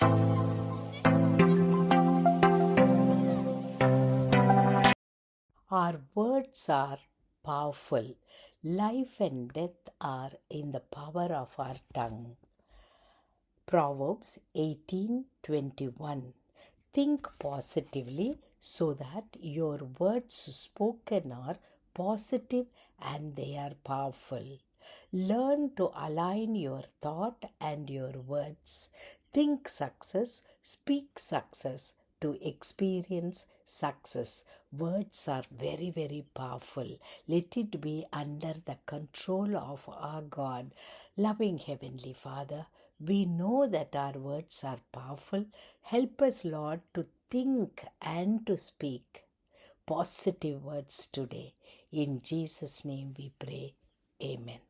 Our words are powerful. Life and death are in the power of our tongue. Proverbs 18:21. Think positively so that your words spoken are positive and they are powerful. Learn to align your thought and your words. Think success, speak success to experience success. Words are very, very powerful. Let it be under the control of our God. Loving Heavenly Father, we know that our words are powerful. Help us, Lord, to think and to speak positive words today. In Jesus' name we pray. Amen.